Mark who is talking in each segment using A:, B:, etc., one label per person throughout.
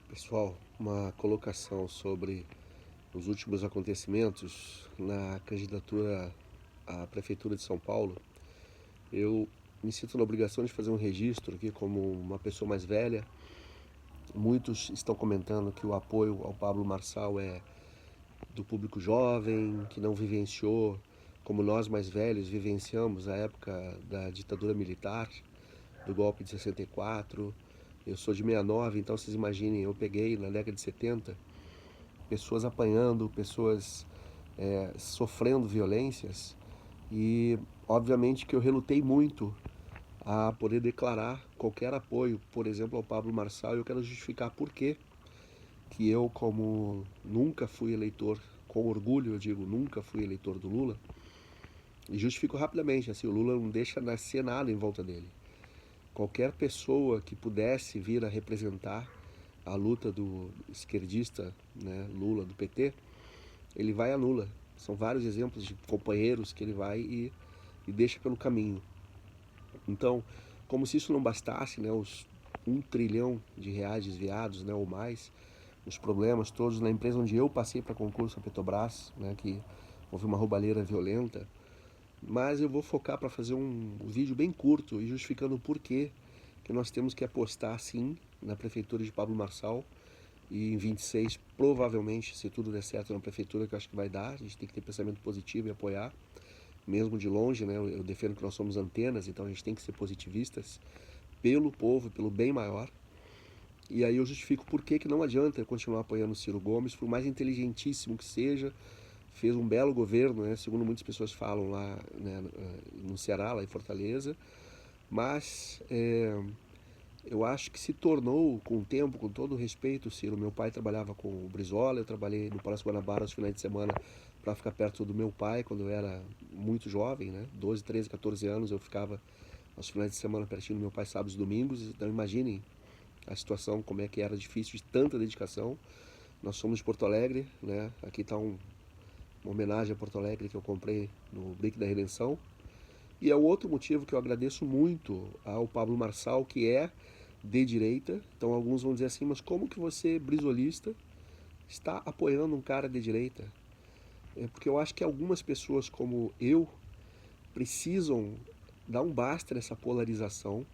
A: Pessoal, uma colocação sobre os últimos acontecimentos na candidatura à Prefeitura de São Paulo. Eu me sinto na obrigação de fazer um registro aqui como uma pessoa mais velha. Muitos estão comentando que o apoio ao Pablo Marçal é do público jovem, que não vivenciou como nós mais velhos vivenciamos a época da ditadura militar, do golpe de 64. Eu sou de 69, então vocês imaginem, eu peguei na década de 70 pessoas apanhando, pessoas sofrendo violências e obviamente que eu relutei muito a poder declarar qualquer apoio, por exemplo, ao Pablo Marçal, e eu quero justificar por quê que eu, como nunca fui eleitor, com orgulho eu digo, nunca fui eleitor do Lula, e justifico rapidamente, assim, o Lula não deixa nascer nada em volta dele. Qualquer pessoa que pudesse vir a representar a luta do esquerdista, né, Lula, do PT, ele vai a Lula. São vários exemplos de companheiros que ele vai e deixa pelo caminho. Então, como se isso não bastasse, né, os 1 trilhão de reais desviados, né, ou mais, os problemas todos na empresa onde eu passei para concurso, a Petrobras, né, que houve uma roubalheira violenta, mas eu vou focar para fazer um vídeo bem curto e justificando o porquê que nós temos que apostar sim na prefeitura de Pablo Marçal e em 26 provavelmente, se tudo der certo na prefeitura, que eu acho que vai dar, a gente tem que ter pensamento positivo e apoiar, mesmo de longe, né? Eu defendo que nós somos antenas, então a gente tem que ser positivistas pelo povo, pelo bem maior. E aí eu justifico por que não adianta continuar apoiando o Ciro Gomes, por mais inteligentíssimo que seja, fez um belo governo, né, segundo muitas pessoas falam lá, né, no Ceará, lá em Fortaleza, mas eu acho que se tornou, com o tempo, com todo o respeito, Ciro, meu pai trabalhava com o Brizola, eu trabalhei no Palácio Guanabara aos finais de semana para ficar perto do meu pai quando eu era muito jovem, né, 12, 13, 14 anos, eu ficava aos finais de semana pertinho do meu pai, sábados e domingos, então imaginem a situação, como é que era difícil de tanta dedicação. Nós somos de Porto Alegre, né, aqui está uma homenagem a Porto Alegre que eu comprei no Brick da Redenção. E é o outro motivo que eu agradeço muito ao Pablo Marçal, que é de direita. Então alguns vão dizer assim, mas como que você, brisolista, está apoiando um cara de direita? É porque eu acho que algumas pessoas como eu precisam dar um basta nessa polarização,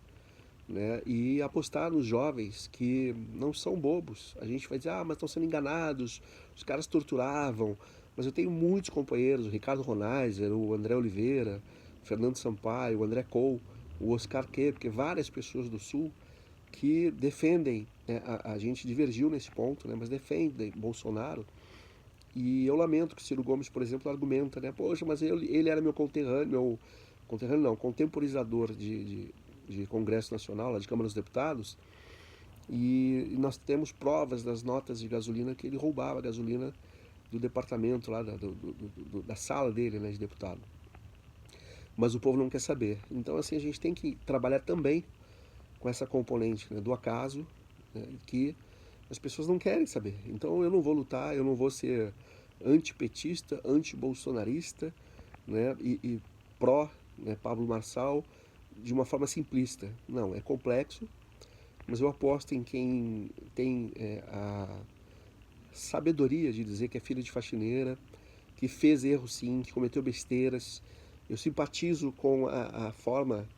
A: né, e apostar nos jovens que não são bobos. A gente vai dizer, mas estão sendo enganados, os caras torturavam. Mas eu tenho muitos companheiros, o Ricardo Ronaiser, o André Oliveira, o Fernando Sampaio, o André Cole, o Oscar Kepke, várias pessoas do Sul que defendem, né, a gente divergiu nesse ponto, né, mas defendem Bolsonaro. E eu lamento que o Ciro Gomes, por exemplo, argumenta, né, poxa, mas ele era contemporâneo não, contemporizador de Congresso Nacional, lá de Câmara dos Deputados, e nós temos provas das notas de gasolina que ele roubava a gasolina do departamento lá, da sala dele, né, de deputado. Mas o povo não quer saber. Então, assim, a gente tem que trabalhar também com essa componente, né, do acaso, né, que as pessoas não querem saber. Então, eu não vou lutar, eu não vou ser antipetista, antibolsonarista, né, e pró, né, Pablo Marçal de uma forma simplista. Não, é complexo, mas eu aposto em quem tem a sabedoria de dizer que é filho de faxineira, que fez erros sim, que cometeu besteiras. Eu simpatizo com a forma,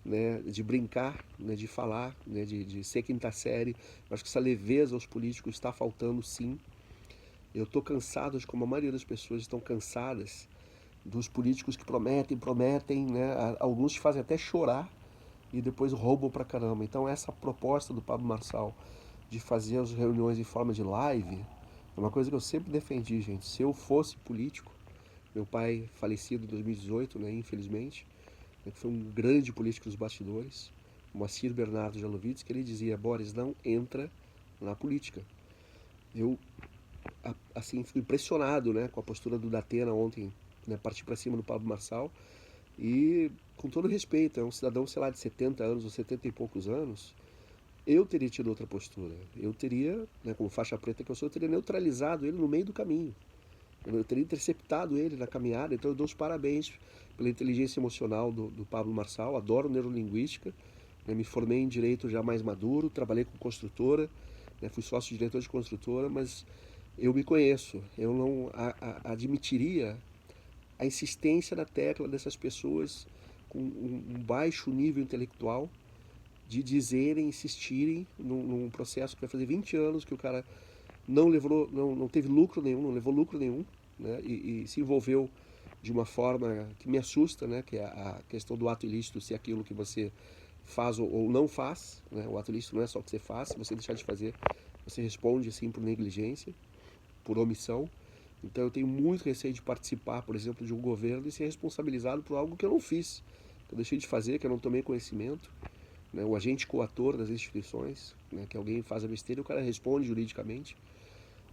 A: né, de brincar, né, de falar, né, de ser quinta série. Eu acho que essa leveza aos políticos está faltando sim. Eu estou cansado de como a maioria das pessoas estão cansadas dos políticos que prometem, né, alguns te fazem até chorar e depois roubam pra caramba. Então essa proposta do Pablo Marçal de fazer as reuniões em forma de live é uma coisa que eu sempre defendi, gente. Se eu fosse político, meu pai falecido em 2018, né, infelizmente, né, que foi um grande político dos bastidores, o Moacir Bernardo Jalovitz, que ele dizia, Boris, não entra na política. Eu, assim, fui impressionado, né, com a postura do Datena ontem, né, partir para cima do Pablo Marçal, e com todo respeito, é um cidadão, sei lá, de 70 anos ou 70 e poucos anos, eu teria tido outra postura. Eu teria, né, como faixa preta que eu sou, eu teria neutralizado ele no meio do caminho. Eu teria interceptado ele na caminhada, então eu dou os parabéns pela inteligência emocional do Pablo Marçal, adoro neurolinguística, né, me formei em direito já mais maduro, trabalhei com construtora, né? Fui sócio-diretor de construtora, mas eu me conheço. Eu não admitiria a insistência na tecla dessas pessoas com um baixo nível intelectual de dizerem, insistirem num processo que vai fazer 20 anos que o cara não teve lucro nenhum, não levou lucro nenhum, né? E se envolveu de uma forma que me assusta, né? Que é a questão do ato ilícito ser aquilo que você faz ou não faz, né? O ato ilícito não é só o que você faz, se você deixar de fazer, você responde assim por negligência, por omissão. Então eu tenho muito receio de participar, por exemplo, de um governo e ser responsabilizado por algo que eu não fiz, que eu deixei de fazer, que eu não tomei conhecimento, né? O agente coator das instituições, né? Que alguém faz a besteira e o cara responde juridicamente.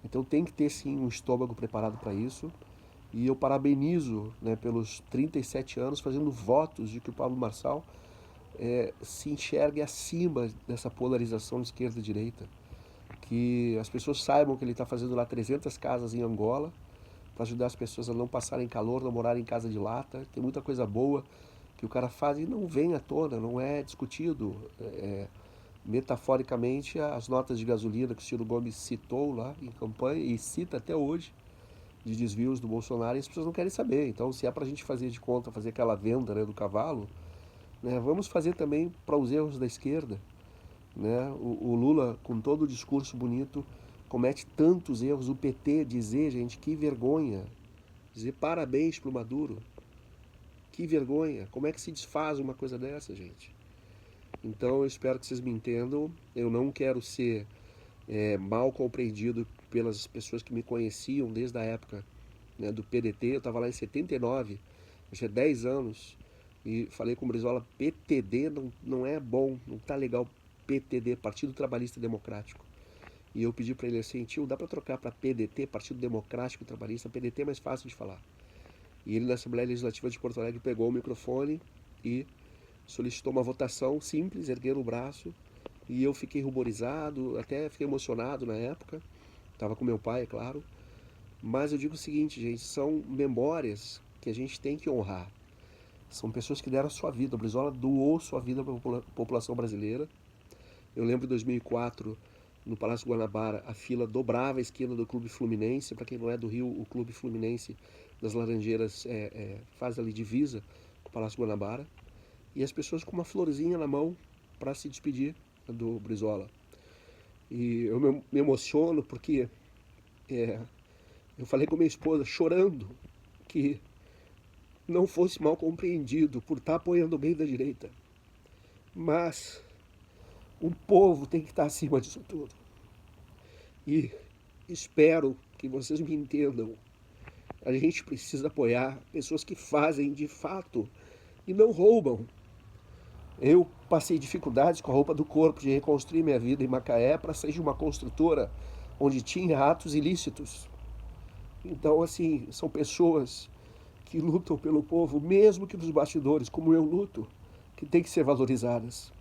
A: Então tem que ter sim um estômago preparado para isso. E eu parabenizo, né, pelos 37 anos fazendo votos de que o Pablo Marçal se enxergue acima dessa polarização de esquerda e direita. Que as pessoas saibam que ele está fazendo lá 300 casas em Angola para ajudar as pessoas a não passarem calor, não morarem em casa de lata. Tem muita coisa boa que o cara faz e não vem à tona, não é discutido. Metaforicamente, as notas de gasolina que o Ciro Gomes citou lá em campanha e cita até hoje, de desvios do Bolsonaro, e as pessoas não querem saber. Então, se é para a gente fazer de conta, fazer aquela venda, né, do cavalo, né, vamos fazer também para os erros da esquerda. Né? O Lula, com todo o discurso bonito, comete tantos erros. O PT dizer, gente, que vergonha. Dizer parabéns para o Maduro. Que vergonha. Como é que se desfaz uma coisa dessa, gente? Então eu espero que vocês me entendam. Eu não quero ser mal compreendido pelas pessoas que me conheciam desde a época, né, do PDT. Eu estava lá em 79, eu tinha 10 anos, e falei com o Brizola, PTD não é bom, não tá legal, PTD, Partido Trabalhista Democrático. E eu pedi para ele assim, tio, dá para trocar para PDT, Partido Democrático Trabalhista, PDT é mais fácil de falar. E ele na Assembleia Legislativa de Porto Alegre pegou o microfone e solicitou uma votação simples, ergueram o braço, e eu fiquei ruborizado, até fiquei emocionado na época, estava com meu pai, é claro. Mas eu digo o seguinte, gente, são memórias que a gente tem que honrar. São pessoas que deram a sua vida. O Brizola doou sua vida para a população brasileira. Eu lembro em 2004, no Palácio Guanabara, a fila dobrava a esquina do Clube Fluminense. Para quem não é do Rio, o Clube Fluminense das Laranjeiras faz ali divisa com o Palácio Guanabara. E as pessoas com uma florzinha na mão para se despedir do Brizola. E eu me emociono porque eu falei com minha esposa, chorando, que não fosse mal compreendido por estar apoiando o bem da direita. Mas o povo tem que estar acima disso tudo. E espero que vocês me entendam. A gente precisa apoiar pessoas que fazem de fato e não roubam. Eu passei dificuldades com a roupa do corpo de reconstruir minha vida em Macaé para sair de uma construtora onde tinha atos ilícitos. Então, assim, são pessoas que lutam pelo povo, mesmo que nos bastidores, como eu luto, que tem que ser valorizadas.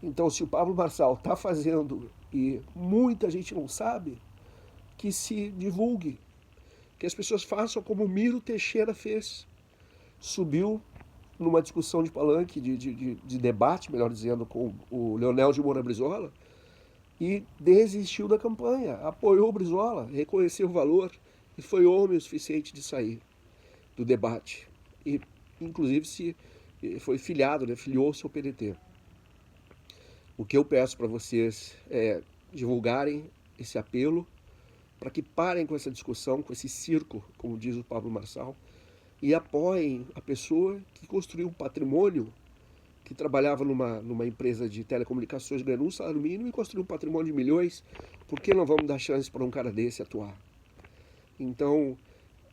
A: Então, se o Pablo Marçal está fazendo e muita gente não sabe, que se divulgue, que as pessoas façam como o Miro Teixeira fez. Subiu numa discussão de palanque, de debate, melhor dizendo, com o Leonel de Moura Brizola, e desistiu da campanha, apoiou o Brizola, reconheceu o valor e foi homem o suficiente de sair do debate. E, inclusive, se foi filiado, né, filiou-se ao PDT. O que eu peço para vocês é divulgarem esse apelo para que parem com essa discussão, com esse circo, como diz o Pablo Marçal, e apoiem a pessoa que construiu um patrimônio, que trabalhava numa empresa de telecomunicações, ganhando um salário mínimo e construiu um patrimônio de milhões. Por que não vamos dar chance para um cara desse atuar? Então,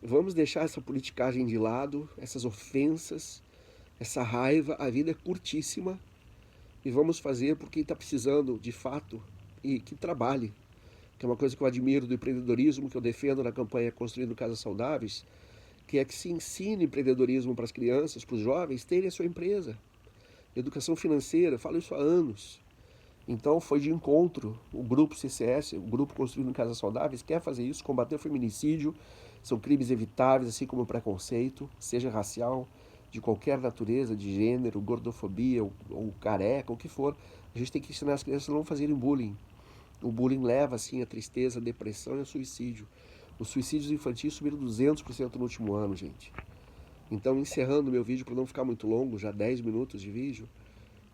A: vamos deixar essa politicagem de lado, essas ofensas, essa raiva. A vida é curtíssima e vamos fazer por quem está precisando de fato e que trabalhe. Que é uma coisa que eu admiro do empreendedorismo, que eu defendo na campanha Construindo Casas Saudáveis, que é que se ensine empreendedorismo para as crianças, para os jovens terem a sua empresa. Educação financeira, eu falo isso há anos. Então foi de encontro, o grupo CCS, o grupo Construindo Casas Saudáveis, quer fazer isso, combater o feminicídio, são crimes evitáveis, assim como o preconceito, seja racial, de qualquer natureza, de gênero, gordofobia, ou careca, o que for. A gente tem que ensinar as crianças a não fazerem bullying. O bullying leva, assim, a tristeza, a depressão e ao suicídio. Os suicídios infantis subiram 200% no último ano, gente. Então, encerrando meu vídeo, para não ficar muito longo, já 10 minutos de vídeo,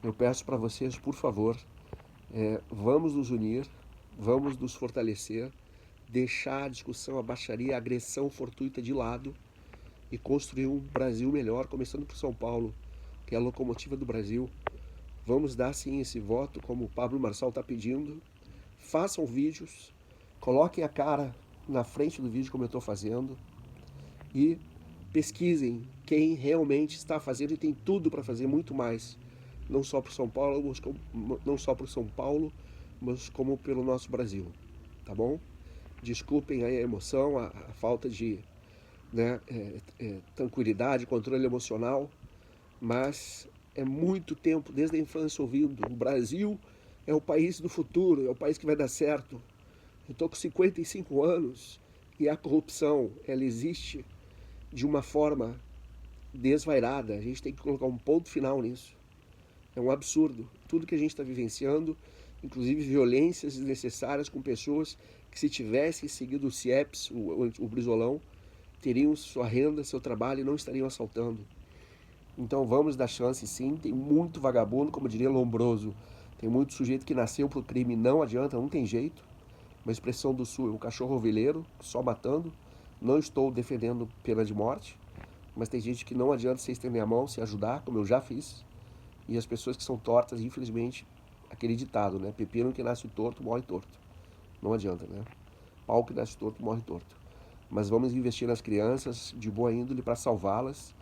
A: eu peço para vocês, por favor, vamos nos unir, vamos nos fortalecer, deixar a discussão, a baixaria, a agressão fortuita de lado e construir um Brasil melhor, começando por São Paulo, que é a locomotiva do Brasil. Vamos dar sim esse voto, como o Pablo Marçal está pedindo. Façam vídeos, coloquem a cara na frente do vídeo, como eu estou fazendo, e pesquisem quem realmente está fazendo e tem tudo para fazer muito mais, não só para São Paulo, mas como pelo nosso Brasil, tá bom? Desculpem aí a emoção, a falta de, né, tranquilidade, controle emocional, mas é muito tempo, desde a infância, ouvindo: o Brasil é o país do futuro, é o país que vai dar certo. Eu estou com 55 anos e a corrupção, ela existe de uma forma desvairada. A gente tem que colocar um ponto final nisso. É um absurdo. Tudo que a gente está vivenciando, inclusive violências desnecessárias com pessoas que, se tivessem seguido o CIEPS, o Brizolão, teriam sua renda, seu trabalho e não estariam assaltando. Então vamos dar chance, sim. Tem muito vagabundo, como diria Lombroso. Tem muito sujeito que nasceu pro crime, não adianta, não tem jeito. Uma expressão do Sul, um cachorro ovelheiro, só matando. Não estou defendendo pena de morte, mas tem gente que não adianta você estender a mão, se ajudar, como eu já fiz. E as pessoas que são tortas, infelizmente, aquele ditado, né? Pepino que nasce torto, morre torto. Não adianta, né? Pau que nasce torto, morre torto. Mas vamos investir nas crianças de boa índole para salvá-las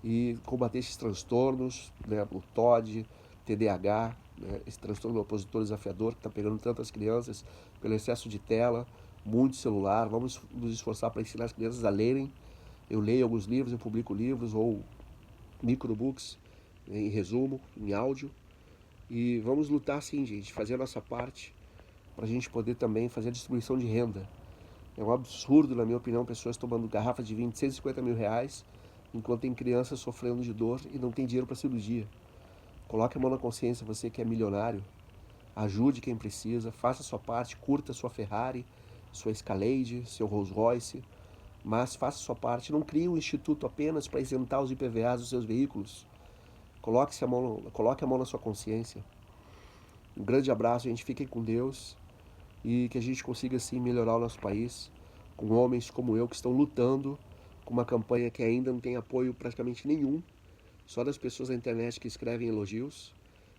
A: e combater esses transtornos, né? O TOD, TDAH, né? Esse transtorno do opositor desafiador que está pegando tantas crianças pelo excesso de tela, muito celular. Vamos nos esforçar para ensinar as crianças a lerem. Eu leio alguns livros, eu publico livros ou microbooks, em resumo, em áudio. E vamos lutar sim, gente, fazer a nossa parte para a gente poder também fazer a distribuição de renda. É um absurdo, na minha opinião, pessoas tomando garrafa de vinho de 150 mil reais, enquanto tem crianças sofrendo de dor e não tem dinheiro para cirurgia. Coloque a mão na consciência, você que é milionário, ajude quem precisa, faça a sua parte, curta a sua Ferrari, sua Escalade, seu Rolls Royce, mas faça a sua parte. Não crie um instituto apenas para isentar os IPVAs dos seus veículos. Coloque a mão na sua consciência. Um grande abraço, a gente fique com Deus e que a gente consiga assim melhorar o nosso país com homens como eu que estão lutando com uma campanha que ainda não tem apoio praticamente nenhum, só das pessoas na internet que escrevem elogios,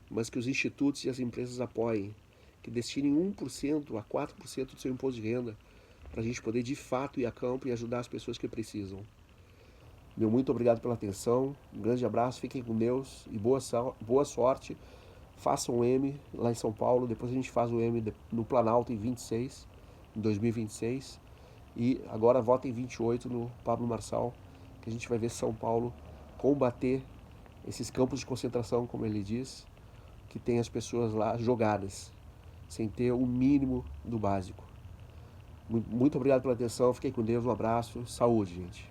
A: mas que os institutos e as empresas apoiem, que destinem 1% a 4% do seu imposto de renda para a gente poder de fato ir a campo e ajudar as pessoas que precisam. Meu muito obrigado pela atenção, um grande abraço, fiquem com Deus e boa sorte. Façam o M lá em São Paulo, depois a gente faz o M no Planalto em 26, em 2026. E agora vota em 28 no Pablo Marçal, que a gente vai ver São Paulo combater esses campos de concentração, como ele diz, que tem as pessoas lá jogadas, sem ter o mínimo do básico. Muito obrigado pela atenção, fiquem com Deus, um abraço, saúde, gente.